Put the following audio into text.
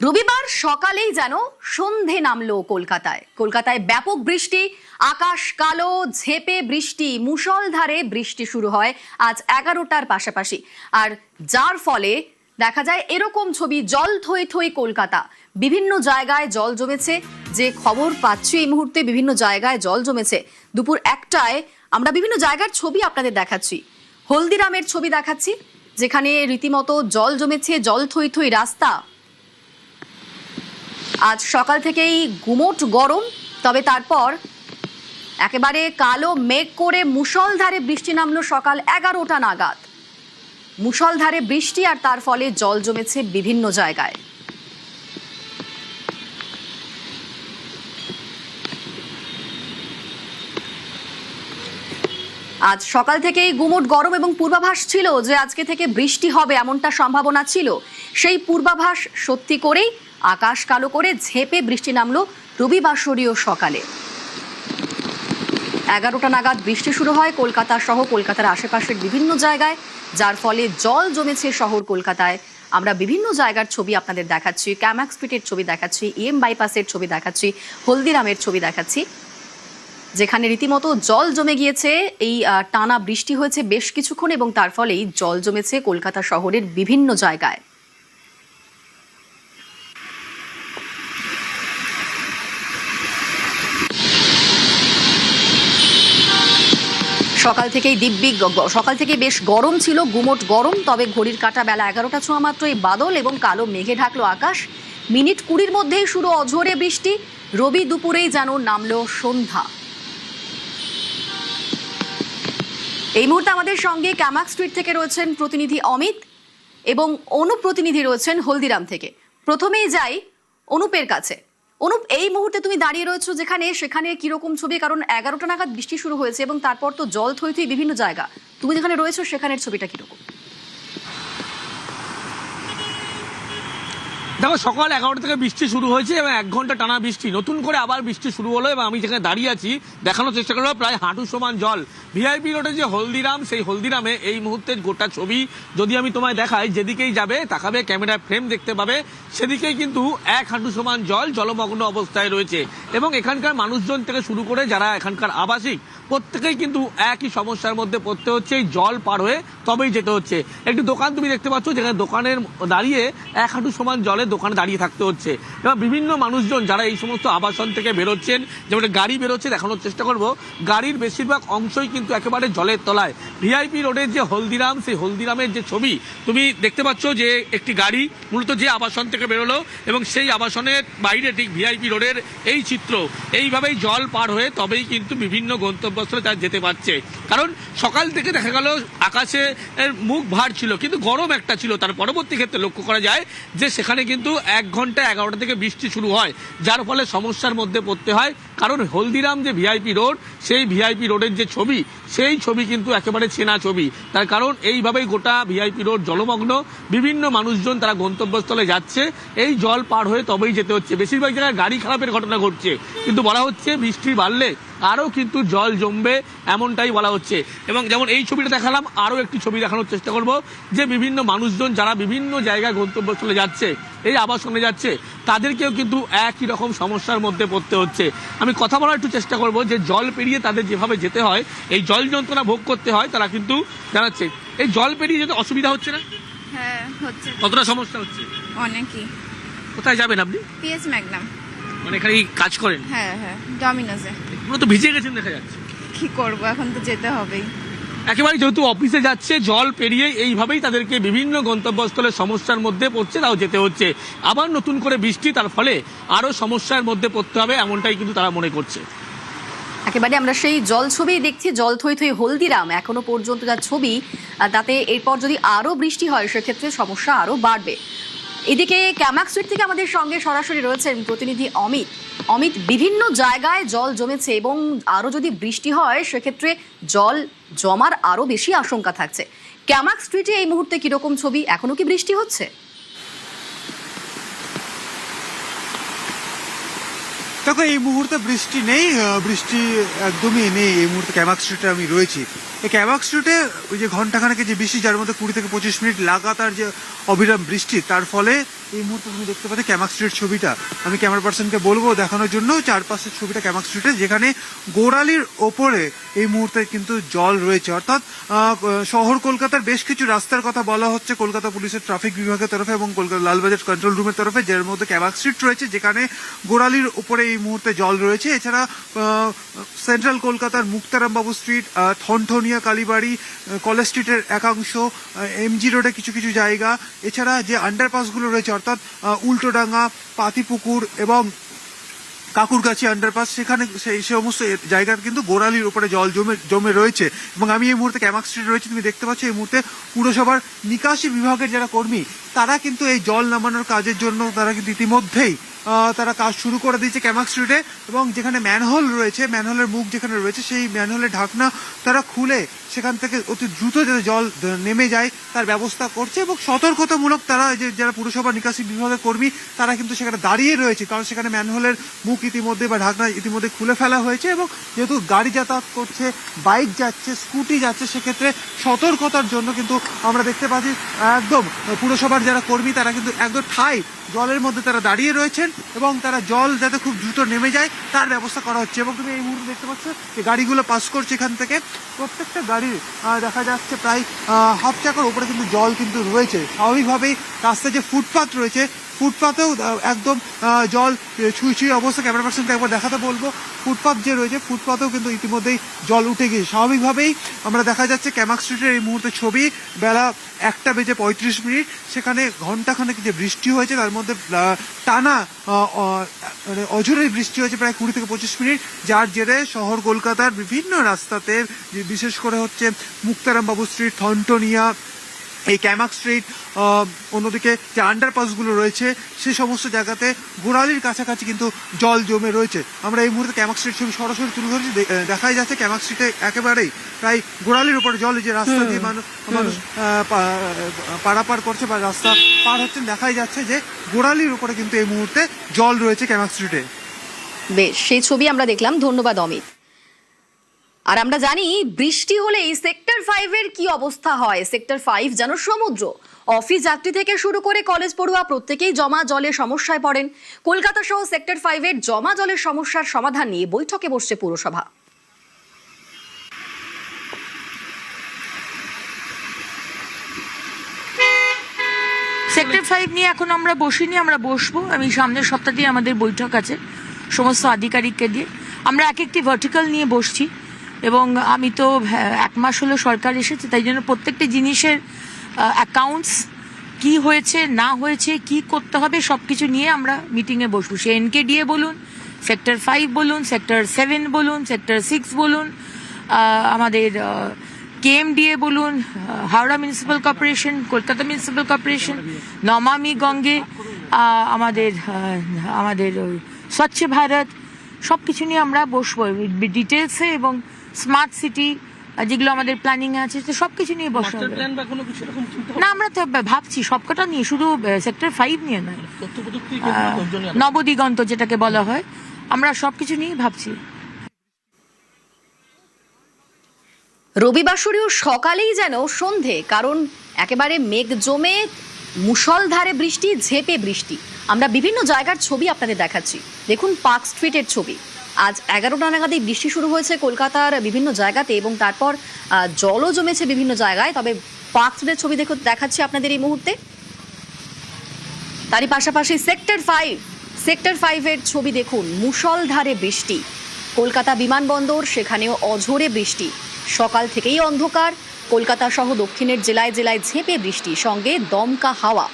রবিবার সকালেই যেন সন্ধে নামলো কলকাতায় ব্যাপক বৃষ্টি, আকাশ কালো, ঝেঁপে বৃষ্টি, মুষলধারে বৃষ্টি শুরু হয় আজ 11টার পাশাপাশি। আর যার ফলে দেখা যায় এরকম ছবি, জল থই থই কলকাতা, বিভিন্ন জায়গায় জল জমেছে। যে খবর পাচ্ছি এই মুহূর্তে, বিভিন্ন জায়গায় জল জমেছে। দুপুর 1টায় আমরা বিভিন্ন জায়গার ছবি আপনাদের দেখাচ্ছি। হলদিরামের ছবি দেখাচ্ছি, যেখানে রীতিমতো জল জমেছে, জল থই থই রাস্তা। আজ সকাল থেকেই গুমোট গরম, তবে তারপর একেবারে কালো মেঘ করে মুষলধারে বৃষ্টি নামলো সকাল 11টা নাগাদ। মুষলধারে বৃষ্টি, আর তার ফলে জল জমেছে বিভিন্ন জায়গায়। আজ সকাল থেকেই গুমোট গরম এবং পূর্বাভাস ছিল যে আজকে থেকে বৃষ্টি হবে, এমনটা সম্ভাবনা ছিল। সেই পূর্বাভাস সত্যি করেই আকাশ কালো করে ঝেঁপে বৃষ্টি নামলো রবিবাসরীয় সকালে। 11টা নাগাদ বৃষ্টি শুরু হয় কলকাতা সহ কলকাতার আশেপাশের বিভিন্ন জায়গায়, যার ফলে জল জমেছে শহর কলকাতায়। আমরা বিভিন্ন জায়গার ছবি আপনাদের দেখাচ্ছি, ক্যামাক্স স্ট্রিটের ছবি দেখাচ্ছি, EM বাইপাসের ছবি দেখাচ্ছি, হলদিরামের ছবি দেখাচ্ছি, যেখানে রীতিমতো জল জমে গিয়েছে। এই টানা বৃষ্টি হয়েছে বেশ কিছুক্ষণ এবং তার ফলেই জল জমেছে কলকাতা শহরের বিভিন্ন জায়গায়। সকাল থেকেই বেশ গরম ছিল, গুমোট গরম। তবে ঘড়ির কাঁটা বেলা 11টা ছোঁয়া মাত্রই বাদল এবং কালো মেঘে ঢাকলো আকাশ। মিনিট 20-র মধ্যেই শুরু অঝোরে বৃষ্টি। রবি দুপুরেই যেন নামলো সন্ধ্যা। এই মুহূর্তে আমাদের সঙ্গে ক্যামাক্স স্ট্রিট থেকে রয়েছেন প্রতিনিধি অমিত এবং অনুপ্রতিনিধি রয়েছেন হলদিরাম থেকে। প্রথমেই যাই অনুপের কাছে। অনুপ, এই মুহূর্তে তুমি দাঁড়িয়ে রয়েছো যেখানে, সেখানে কিরকম ছবি? কারণ 11টা নাগাদ বৃষ্টি শুরু হয়েছে এবং তারপর তো জল থই থই বিভিন্ন জায়গা। তুমি যেখানে রয়েছো সেখানের ছবিটা কিরকম? দেখো, সকাল 11টা থেকে বৃষ্টি শুরু হয়েছে এবং 1 ঘন্টা টানা বৃষ্টি, নতুন করে আবার বৃষ্টি শুরু হলো। এবং আমি যেখানে দাঁড়িয়ে আছি দেখানোর চেষ্টা করবো, প্রায় হাঁটু সমান জল। ভিআইপি রোডে যে হলদিরাম, সেই হলদিরামে এই মুহূর্তের গোটা ছবি যদি আমি তোমায় দেখাই, যেদিকেই যাবে তাকাবে ক্যামেরার ফ্রেম দেখতে পাবে, সেদিকেই কিন্তু 1 হাঁটু সমান জল জলমগ্ন অবস্থায় রয়েছে। এবং এখানকার মানুষজন থেকে শুরু করে যারা এখানকার আবাসিক, প্রত্যেকেই কিন্তু একই সমস্যার মধ্যে পড়তে হচ্ছে। এই জল পার হয়ে তবেই যেতে হচ্ছে। একটি দোকান তুমি দেখতে পাচ্ছ, যেখানে দোকানের দাঁড়িয়ে 1 হাঁটু সমান জলে দোকানে দাঁড়িয়ে থাকতে হচ্ছে। এবং বিভিন্ন মানুষজন যারা এই সমস্ত আবাসন থেকে বেরোচ্ছেন, যেমন গাড়ি বেরোচ্ছে, দেখানোর চেষ্টা করব, গাড়ির বেশিরভাগ অংশই কিন্তু একেবারে জলের তলায়। ভিআইপি রোডের যে হলদিরাম, সেই হলদিরামের যে ছবি তুমি দেখতে পাচ্ছ, যে একটি গাড়ি মূলত যে আবাসন থেকে বেরোলো এবং সেই আবাসনের বাইরে ঠিক ভিআইপি রোডের এই চিত্র। এইভাবেই জল পার হয়ে তবেই কিন্তু বিভিন্ন গন্তব্যস্থলে তার যেতে পারছে। কারণ সকাল থেকে দেখা গেল আকাশে মুখ ভার ছিল, কিন্তু গরম একটা ছিল। তার পরবর্তী ক্ষেত্রে লক্ষ্য করা যায় যে সেখানে কিন্তু 1 ঘন্টা 11টা থেকে বৃষ্টি শুরু হয়, যার ফলে সমস্যার মধ্যে পড়তে হয়। কারণ হলদিরাম যে ভিআইপি রোড, সেই ভিআইপি রোডের যে ছবি, সেই ছবি কিন্তু একেবারে চেনা ছবি। তার কারণ এইভাবেই গোটা ভিআইপি রোড জলমগ্ন। বিভিন্ন মানুষজন তারা গন্তব্যস্থলে যাচ্ছে, এই জল পার হয়ে তবেই যেতে হচ্ছে। বেশিরভাগ জায়গায় গাড়ি খারাপের ঘটনা ঘটছে, কিন্তু বলা হচ্ছে বৃষ্টি বাড়লে আরও কিন্তু জল জমবে, এমনটাই বলা হচ্ছে। এবং যেমন এই ছবিটা দেখালাম, আরও একটি ছবি দেখানোর চেষ্টা করব, যে বিভিন্ন মানুষজন যারা বিভিন্ন জায়গায় গন্তব্যস্থলে যাচ্ছে, এই আবাসনে যাচ্ছে, তাদেরকেও কিন্তু একই রকম সমস্যার মধ্যে পড়তে হচ্ছে। আমি কথা বলার একটু চেষ্টা করব, যে জল পেরিয়ে তাদের যেভাবে যেতে হয়, এই জল যন্ত্রণা ভোগ করতে হয়, তারা কিন্তু জানাচ্ছে এই জল পেরিয়ে যেতে অসুবিধা হচ্ছে না? হ্যাঁ হচ্ছে। কতটা সমস্যা হচ্ছে? অনেকই। কোথায় যাবেন আপনি? PS Magnum. মানে এখানে কাজ করেন? হ্যাঁ হ্যাঁ, ডমিনোজে। পুরো তো ভিজে গেছেন দেখা যাচ্ছে। কি করব, এখন তো যেতে হবেই। একেবারে যেহেতু অফিসে যাচ্ছে, জল পেরিয়ে এইভাবেই তাদেরকে বিভিন্ন গন্তব্যস্থলে সমস্যার মধ্যে পড়ছে, তাও যেতে হচ্ছে। আবার নতুন করে বৃষ্টি, তার ফলে আরও সমস্যার মধ্যে পড়তে হবে, এমনটাই কিন্তু তারা মনে করছে। একেবারে আমরা সেই জল ছবি দেখছি, জল থই থই হলদিরাম এখনো পর্যন্ত যা ছবি, তাতে এরপর যদি আরও বৃষ্টি হয় সেক্ষেত্রে সমস্যা আরও বাড়বে। এদিকে ক্যামাক্স স্ট্রিট থেকে আমাদের সঙ্গে সরাসরি রয়েছেন প্রতিনিধি অমিত, বিভিন্ন জায়গায় জল জমেছে এবং আরও যদি বৃষ্টি হয় সেক্ষেত্রে জল জমার আরও বেশি আশঙ্কা থাকছে। ক্যামাক্স স্ট্রিটে এই মুহূর্তে কিরকম ছবি? এখনো কি বৃষ্টি হচ্ছে? দেখো, এই মুহূর্তে বৃষ্টি নেই, বৃষ্টি একদমই নেই। এই মুহূর্তে ক্যামাক্স স্ট্রিটে আমি রয়েছি। এই ক্যামাক স্ট্রিটে ওই যে ঘন্টাখানেকের যে বৃষ্টি, যার মধ্যে 20 থেকে 25 মিনিট লাগাতার যে অবিরাম বৃষ্টি, তার ফলে এই মুহূর্তে তুমি দেখতে পাচ্ছ ক্যামাক স্ট্রিট ছবিটা। আমি ক্যামেরা পার্সনকে বলবো দেখানোর জন্য চারপাশের ছবিটা ক্যামাক স্ট্রিটে, যেখানে গোড়ালির ওপরে এই মুহূর্তে কিন্তু জল রয়েছে। অর্থাৎ শহর কলকাতার বেশ কিছু রাস্তার কথা বলা হচ্ছে কলকাতা পুলিশের ট্রাফিক বিভাগের তরফে এবং কলকাতা লালবাজার কন্ট্রোল রুমের তরফে, যার মধ্যে ক্যামাক স্ট্রিট রয়েছে, যেখানে গোড়ালির উপরে এই মুহূর্তে জল রয়েছে। এছাড়া সেন্ট্রাল কলকাতার মুক্তারামবাবু স্ট্রিট, থনথনিয়া কালীবাড়ি, কলেজ স্ট্রিটের একাংশ, এমজি রোডে কিছু কিছু জায়গা, এছাড়া যে আন্ডারপাসগুলো রয়েছে অর্থাৎ উল্টোডাঙ্গা, পাতিপুকুর এবং কাকুরগাছি আন্ডারপাস, সেখানে সেই সমস্ত জায়গার কিন্তু গোড়ালির উপরে জল জমে রয়েছে। এবং আমি এই মুহূর্তে ক্যামাক স্ট্রিট রয়েছে, তুমি দেখতে পাচ্ছ এই মুহূর্তে পুরসভার নিকাশি বিভাগের যারা কর্মী, তারা কিন্তু এই জল নামানোর কাজের জন্য তারা কিন্তু ইতিমধ্যেই তারা কাজ শুরু করে দিয়েছে ক্যামাক স্ট্রিটে। এবং যেখানে ম্যানহোল রয়েছে, ম্যানহোলের মুখ যেখানে রয়েছে, সেই ম্যানহোলের ঢাকনা তারা খুলে সেখান থেকে অতি দ্রুত যাতে জল নেমে যায় তার ব্যবস্থা করছে। এবং সতর্কতামূলক তারা যে যারা পুরসভা নিকাশি বিভাগের কর্মী, তারা কিন্তু সেখানে দাঁড়িয়ে রয়েছে, কারণ সেখানে ম্যানহোলের মুখ ইতিমধ্যে বা ঢাকনা ইতিমধ্যে খুলে ফেলা হয়েছে। এবং যেহেতু গাড়ি যাতায়াত করছে, বাইক যাচ্ছে, স্কুটি যাচ্ছে, সেক্ষেত্রে সতর্কতার জন্য কিন্তু আমরা দেখতে পাচ্ছি একদম পুরসভার যারা কর্মী, তারা কিন্তু একদম ঠাই জলের মধ্যে তারা দাঁড়িয়ে রয়েছেন এবং তারা জল যাতে খুব দ্রুত নেমে যায় তার ব্যবস্থা করা হচ্ছে। এবং তুমি এই মুহূর্তে দেখতে পাচ্ছ যে গাড়িগুলো পাস করছে এখান থেকে, প্রত্যেকটা গাড়ির দেখা যাচ্ছে প্রায় হাফ চাকার উপরে কিন্তু জল কিন্তু রয়েছে। স্বাভাবিকভাবেই রাস্তায় যে ফুটপাথ রয়েছে, ফুটপাথেও একদম জল ছুঁই অবস্থা। ক্যামেরা পার্সনকে একবার দেখাতে বলবো, ফুটপাথ যে রয়েছে, ফুটপাথেও কিন্তু ইতিমধ্যেই জল উঠে গিয়েছে। স্বাভাবিকভাবেই আমরা দেখা যাচ্ছে ক্যামাক স্ট্রিটের এই মুহূর্তে ছবি, বেলা 1:35, সেখানে ঘন্টাখানেক যে বৃষ্টি হয়েছে, তার মধ্যে টানা মানে অঝোরের বৃষ্টি হয়েছে প্রায় 20 থেকে 25 মিনিট, যার জেরে শহর কলকাতার বিভিন্ন রাস্তাতে, বিশেষ করে হচ্ছে মুক্তারামবাবু স্ট্রিট, থনটনিয়া, এই ক্যামাক স্ট্রিট, অন্যদিকে যে আন্ডারপাসগুলো রয়েছে, সেই সমস্ত জায়গাতে গোড়ালির কাছাকাছি কিন্তু জল জমে রয়েছে। আমরা এই মুহূর্তে ক্যামাক স্ট্রিট ছবি সরাসরি তুলে ধরেছি, দেখাই যাচ্ছে ক্যামাক স্ট্রিটে একেবারেই প্রায় গোড়ালির উপরে জল, যে রাস্তা দিয়ে মানুষ পারাপার করছে বা রাস্তা পার হচ্ছেন, দেখাই যাচ্ছে যে গোড়ালির উপরে কিন্তু এই মুহূর্তে জল রয়েছে ক্যামাক স্ট্রিটে। বেশ, সেই ছবি আমরা দেখলাম, ধন্যবাদ অমিত। আর আমরা জানি বৃষ্টি হলেই সেক্টর 5 এর কি অবস্থা হয়। সেক্টর 5 যেন সমুদ্র। অফিস যাত্রী থেকে শুরু করে কলেজ পড়ুয়া প্রত্যেকেই জমা জলের সমস্যায় পড়েন। কলকাতা সহ সেক্টর 5 এর জমা জলের সমস্যার সমাধান নিয়ে বৈঠকে বসছে পুরসভা। সেক্টর 5 নিয়ে এখন আমরা বসিনি, আমরা বসবো। আমি সামনের সপ্তাহে আমাদের বৈঠক আছে সমস্ত আধিকারিককে দিয়ে, আমরা এক একটি ভার্টিক্যাল নিয়ে বসছি। এবং আমি তো 1 মাস হলো সরকার এসেছে, তাই জন্য প্রত্যেকটি জিনিসের অ্যাকাউন্টস কি হয়েছে না হয়েছে, কি করতে হবে, সব কিছু নিয়ে আমরা মিটিংয়ে বসবো। সে NKDA বলুন, সেক্টর 5 বলুন, সেক্টর 7 বলুন, সেক্টর 6 বলুন, আমাদের KMDA বলুন, Howrah municipal corporation, Kolkata municipal corporation, Namami Gange, আমাদের স্বচ্ছ ভারত, সব কিছু নিয়ে আমরা বসবো ডিটেলসে। এবং স্মার্ট সিটি যেগুলো আমাদের প্ল্যানিং আছে, সব কিছু নিয়ে বসবো। না, আমরা তো ভাবছি সবকটা নিয়ে, শুধু সেক্টর 5 নিয়ে নয়, নবদিগন্ত যেটাকে বলা হয়, আমরা সবকিছু নিয়ে ভাবছি। রবিবাসরীয় সকালেই যেন সন্ধে, কারণ একেবারে মেঘ জমে মুষলধারে বৃষ্টি, ঝেঁপে বৃষ্টি। আমরা বিভিন্ন জায়গার ছবি আপনাদের দেখাচ্ছি। দেখুন পার্ক স্ট্রিটের ছবি। আজ 11টা নাগাদই বৃষ্টি শুরু হয়েছে কলকাতার বিভিন্ন জায়গাতে এবং তারপর জলও জমেছে বিভিন্ন জায়গায়। তবে পার্ক স্ট্রিটের ছবি দেখাচ্ছি আপনাদের এই মুহূর্তে। তারই পাশাপাশি সেক্টর 5 এর ছবি দেখুন। মুষলধারে বৃষ্টি, কলকাতা বিমানবন্দর, সেখানেও অঝোরে বৃষ্টি। সকাল থেকেই অন্ধকার। কলকাতা সহ দক্ষিণের জেলায় জেলায় ঝেঁপে বৃষ্টি, সঙ্গে দমকা হাওয়া।